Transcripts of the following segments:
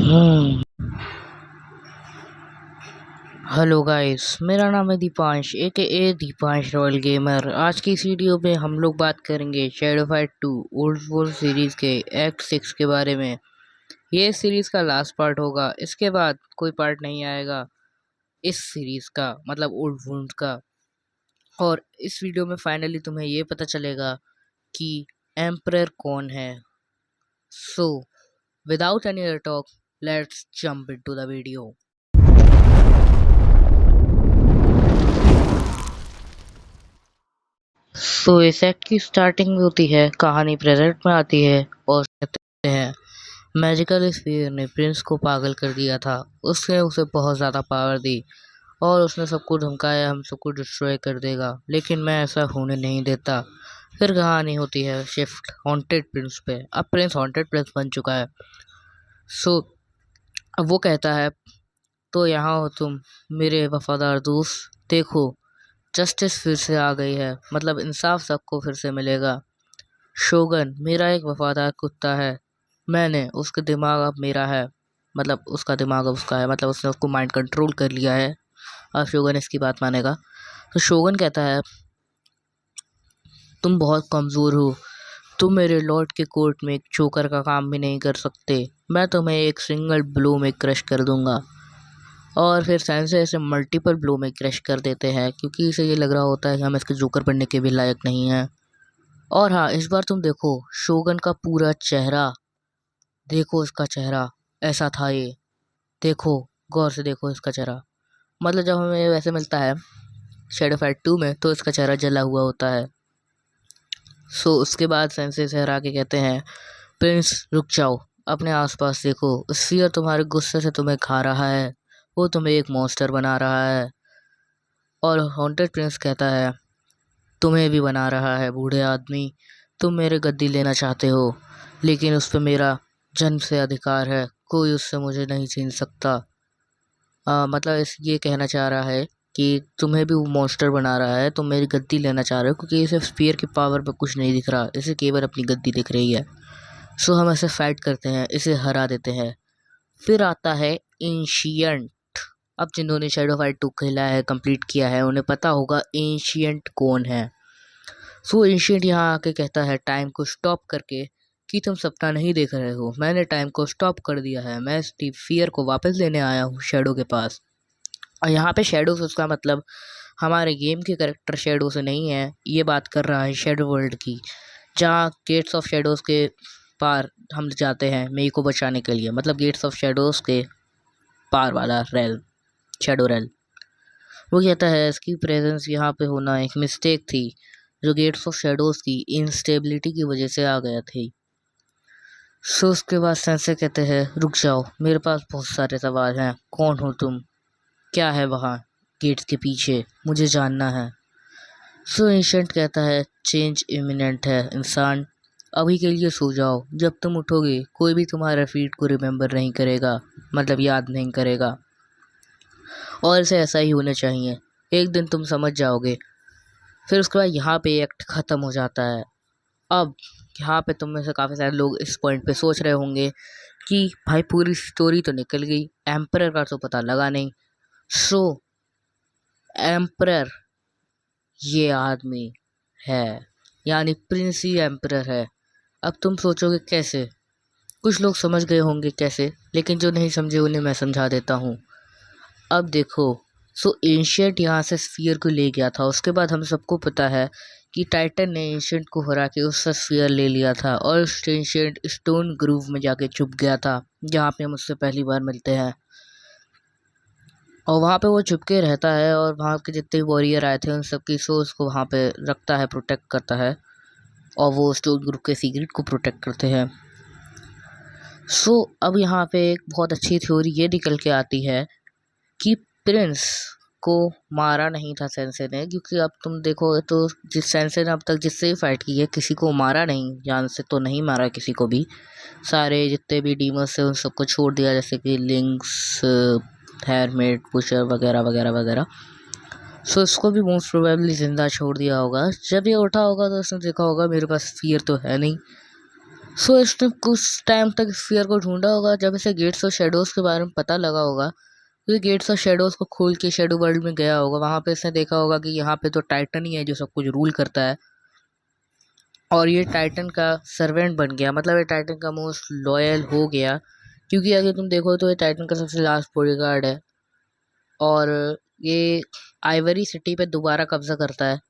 हम्म hello guys, मेरा नाम है दीपांश ए दीपांश रॉयल गेमर। आज की इस वीडियो में हम लोग बात करेंगे shadow fight 2 old war series के एक्ट 6 के बारे में। ये सीरीज का लास्ट पार्ट होगा, इसके बाद कोई पार्ट नहीं आएगा इस सीरीज का, मतलब ओल्ड वॉर का। और इस वीडियो में फाइनली तुम्हें ये पता चलेगा कि एम्परर कौन है। So without any other talk, let's jump into the video. इस एक्ट की स्टार्टिंग में होती है, कहानी प्रेजेंट में आती है और कहते हैं मैजिकल स्फीयर ने प्रिंस को पागल कर दिया था। उसने उसे बहुत ज़्यादा पावर दी और उसने सबको धमकाया हम सबको डिस्ट्रॉय कर देगा, लेकिन मैं ऐसा होने नहीं देता। फिर कहानी होती है शिफ्ट हॉन्टेड प्रिंस पे। अब प्रिंस हॉन्टेड प्रिंस बन चुका है। अब वो कहता है, तो यहाँ हो तुम मेरे वफादार दोस्त, देखो जस्टिस फिर से आ गई है, मतलब इंसाफ सबको फिर से मिलेगा। शोगन मेरा एक वफादार कुत्ता है, मैंने उसका दिमाग अब मेरा है, मतलब उसका दिमाग अब उसका है, मतलब उसने उसको माइंड कंट्रोल कर लिया है। अब शोगन इसकी बात मानेगा। तो शोगन कहता है, तुम बहुत कमज़ोर हो, तुम मेरे लॉर्ड के कोर्ट में एक चोकर का काम भी नहीं कर सकते, मैं तुम्हें एक सिंगल ब्लो में क्रश कर दूंगा। और फिर सेंसे इसे मल्टीपल ब्लो में क्रश कर देते हैं, क्योंकि इसे ये लग रहा होता है कि हम इसके जोकर बनने के भी लायक नहीं हैं। और हाँ, इस बार तुम देखो शोगन का पूरा चेहरा, देखो इसका चेहरा ऐसा था ये, देखो गौर से देखो इसका चेहरा। मतलब जब हमें ये वैसे मिलता है शैडो फाइट 2 में, तो इसका चेहरा जला हुआ होता है। उसके बाद सेंसे सहरा के कहते हैं, प्रिंस रुक जाओ, अपने आसपास देखो, स्फीयर तुम्हारे गुस्से से तुम्हें खा रहा है, वो तुम्हें एक मॉन्स्टर बना रहा है। और हॉन्टेड प्रिंस कहता है, तुम्हें भी बना रहा है बूढ़े आदमी, तुम मेरे गद्दी लेना चाहते हो, लेकिन उस पर मेरा जन्म से अधिकार है, कोई उससे मुझे नहीं छीन सकता। मतलब इस ये कहना चाह रहा है कि तुम्हें भी वो मॉन्स्टर बना रहा है, तुम मेरी गद्दी लेना चाह रहे हो, क्योंकि इसे स्पीयर की पावर पे कुछ नहीं दिख रहा, इसे केवल अपनी गद्दी दिख रही है। हम ऐसे फाइट करते हैं, इसे हरा देते हैं। फिर आता है एंशियंट। अब जिन्होंने शैडो फाइट 2 खेला है, कंप्लीट किया है, उन्हें पता होगा एंशियंट कौन है। एंशियंट यहाँ आके कहता है टाइम को स्टॉप करके कि तुम सपना नहीं देख रहे हो, मैंने टाइम को स्टॉप कर दिया है, मैं स्टीव फियर को वापस लेने आया हूँ शैडो के पास। और यहाँ पे शैडो से उसका मतलब हमारे गेम के करेक्टर शैडो से नहीं है, ये बात कर रहा है शैडो वर्ल्ड की, जहाँ गेट्स ऑफ शैडोज के पार हम जाते हैं मेई को बचाने के लिए, मतलब गेट्स ऑफ शैडोज के पार वाला रेल, शैडो रेल। वो कहता है इसकी प्रेजेंस यहाँ पे होना एक मिस्टेक थी, जो गेट्स ऑफ शैडोज की इंस्टेबिलिटी की वजह से आ गया थी। उसके बाद सेंसे कहते हैं, रुक जाओ, मेरे पास बहुत सारे सवाल हैं, कौन हो तुम, क्या है वहाँ गेट्स के पीछे, मुझे जानना है। एंशिएंट कहता है, चेंज इमिनेंट है इंसान, अभी के लिए सो जाओ, जब तुम उठोगे कोई भी तुम्हारे फीट को रिमेम्बर नहीं करेगा, मतलब याद नहीं करेगा, और इसे ऐसा ही होना चाहिए, एक दिन तुम समझ जाओगे। फिर उसके बाद यहाँ पे एक्ट ख़त्म हो जाता है। अब यहाँ पे तुम में से काफ़ी सारे लोग इस पॉइंट पे सोच रहे होंगे कि भाई पूरी स्टोरी तो निकल गई, एम्परर का तो पता लगा नहीं। एम्परर ये आदमी है, यानी प्रिंस ही एम्परर है। अब तुम सोचोगे कैसे, कुछ लोग समझ गए होंगे कैसे, लेकिन जो नहीं समझे उन्हें मैं समझा देता हूँ। अब देखो, एंशिएंट यहाँ से स्फीयर को ले गया था, उसके बाद हम सबको पता है कि टाइटन ने एंशिएंट को हरा के उससे स्फीयर ले लिया था, और एंशिएंट स्टोन ग्रूव में जाके छुप गया था, जहाँ पे हम उससे पहली बार मिलते हैं। और वहाँ पे वो छुप के रहता है, और वहाँ के जितने वॉरियर आए थे उन सबकी सोच को वहाँ पे रखता है, प्रोटेक्ट करता है, और वो स्टोन ग्रुप के सीक्रेट को प्रोटेक्ट करते हैं। अब यहाँ पे एक बहुत अच्छी थ्योरी ये निकल के आती है कि प्रिंस को मारा नहीं था सेंसे ने, क्योंकि अब तुम देखोगे तो जिस सेंसे ने अब तक जिससे भी फाइट की है, किसी को मारा नहीं, जान से तो नहीं मारा किसी को भी, सारे जितने भी डीमर्स थे उन सबको छोड़ दिया, जैसे कि लिंक्स, हेरमेट, पुशर वगैरह वगैरह वगैरह। इसको भी मोस्ट प्रोबेबली ज़िंदा छोड़ दिया होगा। जब ये उठा होगा तो उसने देखा होगा मेरे पास फियर तो है नहीं, सो इसने कुछ टाइम तक स्फीयर को ढूंढा होगा। जब इसे गेट्स ऑफ शेडोज के बारे में पता लगा होगा तो ये गेट्स ऑफ शेडोज को खोल के शेडो वर्ल्ड में गया होगा। वहां पे इसने देखा होगा कि यहाँ पे तो टाइटन ही है जो सब कुछ रूल करता है, और ये टाइटन का सर्वेंट बन गया, मतलब ये टाइटन का मोस्ट लॉयल हो गया। क्योंकि अगर तुम देखो तो ये टाइटन का सबसे लास्ट बॉडीगार्ड है, और ये आइवरी सिटी पे दोबारा कब्जा करता है,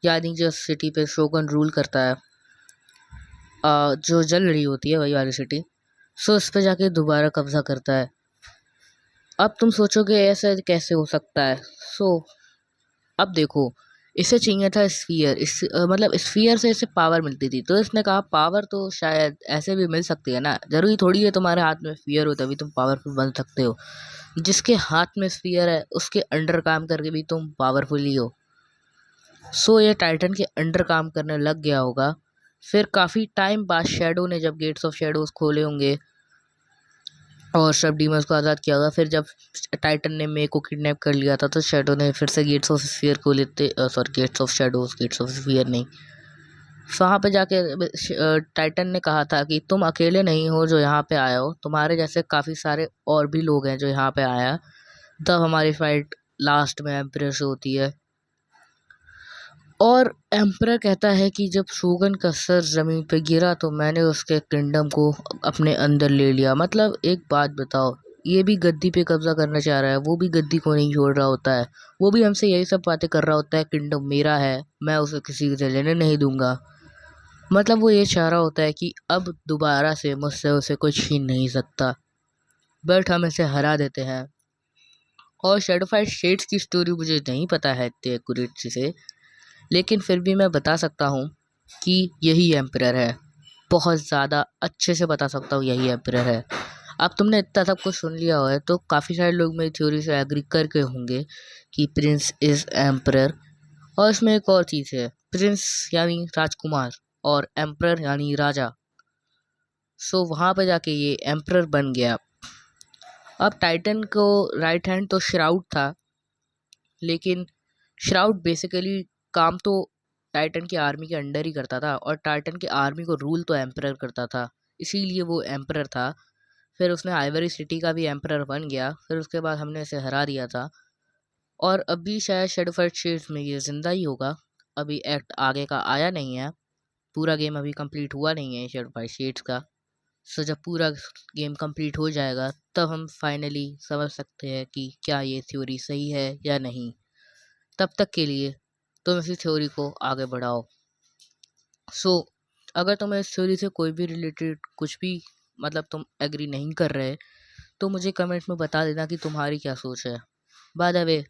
यानी जो सिटी पे शोगन रूल करता है, जो जल रही होती है वही वाली सिटी। सो इस पे जाके दोबारा कब्जा करता है। अब तुम सोचोगे ऐसा कैसे हो सकता है। अब देखो, इसे चाहिए था स्फीयर, मतलब स्फीयर से इसे पावर मिलती थी, तो इसने कहा पावर तो शायद ऐसे भी मिल सकती है ना, जरूरी थोड़ी है तुम्हारे हाथ में स्फीयर हो तभी तुम पावरफुल बन सकते हो। जिसके हाथ में स्फीयर है उसके अंडर काम करके भी तुम पावरफुल ही हो। ये टाइटन के अंडर काम करने लग गया होगा। फिर काफ़ी टाइम बाद शैडो ने जब गेट्स ऑफ शेडोज खोले होंगे और सब डीमंस को आज़ाद किया होगा, फिर जब टाइटन ने मे को किडनैप कर लिया था तो शैडो ने फिर से गेट्स ऑफ स्फीयर को लेते, sorry gates of shadows, gates of sphere नहीं। वहाँ पे जाके टाइटन ने कहा था कि तुम अकेले नहीं हो जो यहाँ पे आए हो, तुम्हारे जैसे काफ़ी सारे और भी लोग हैं जो यहाँ पे आया। तब हमारी फाइट लास्ट में एम्परर से होती है, और एम्परर कहता है कि जब शोगन का सर ज़मीन पे गिरा तो मैंने उसके किंगडम को अपने अंदर ले लिया। मतलब एक बात बताओ, ये भी गद्दी पे कब्जा करना चाह रहा है, वो भी गद्दी को नहीं छोड़ रहा होता है, वो भी हमसे यही सब बातें कर रहा होता है, किंगडम मेरा है, मैं उसे किसी से लेने नहीं दूंगा। मतलब वो ये चाह रहा होता है कि अब दोबारा से मुझसे उसे कोई छीन नहीं सकता, बट हम इसे हरा देते हैं। और शैडो फाइट शेड्स की स्टोरी मुझे नहीं पता है इतने एक्यूरेट से, लेकिन फिर भी मैं बता सकता हूँ कि यही एम्परर है। बहुत ज़्यादा अच्छे से बता सकता हूँ यही एम्परर है। अब तुमने इतना सब कुछ सुन लिया है तो काफ़ी सारे लोग मेरी थ्योरी से एग्री करके होंगे कि प्रिंस इज़ एम्परर। और इसमें एक और चीज़ है, प्रिंस यानी राजकुमार और एम्परर यानी राजा। वहाँ पे जाके ये एम्परर बन गया। अब टाइटन को राइट हैंड तो श्राउड था, लेकिन श्राउड बेसिकली काम तो टाइटन की आर्मी के अंडर ही करता था, और टाइटन की आर्मी को रूल तो एम्परर करता था, इसीलिए वो एम्परर था। फिर उसने आइवरी सिटी का भी एम्परर बन गया, फिर उसके बाद हमने इसे हरा दिया था। और अभी शायद शैडोफाइट शेड्स में ये जिंदा ही होगा, अभी एक्ट आगे का आया नहीं है, पूरा गेम अभी कंप्लीट हुआ नहीं है शैडोफाइट शेड्स का। जब पूरा गेम कंप्लीट हो जाएगा तब हम फाइनली समझ सकते हैं कि क्या ये थ्योरी सही है या नहीं। तब तक के लिए तुम इसी थ्योरी को आगे बढ़ाओ। अगर तुम्हें इस थ्योरी से कोई भी रिलेटेड कुछ भी, मतलब तुम एग्री नहीं कर रहे, तो मुझे कमेंट में बता देना कि तुम्हारी क्या सोच है। By the way,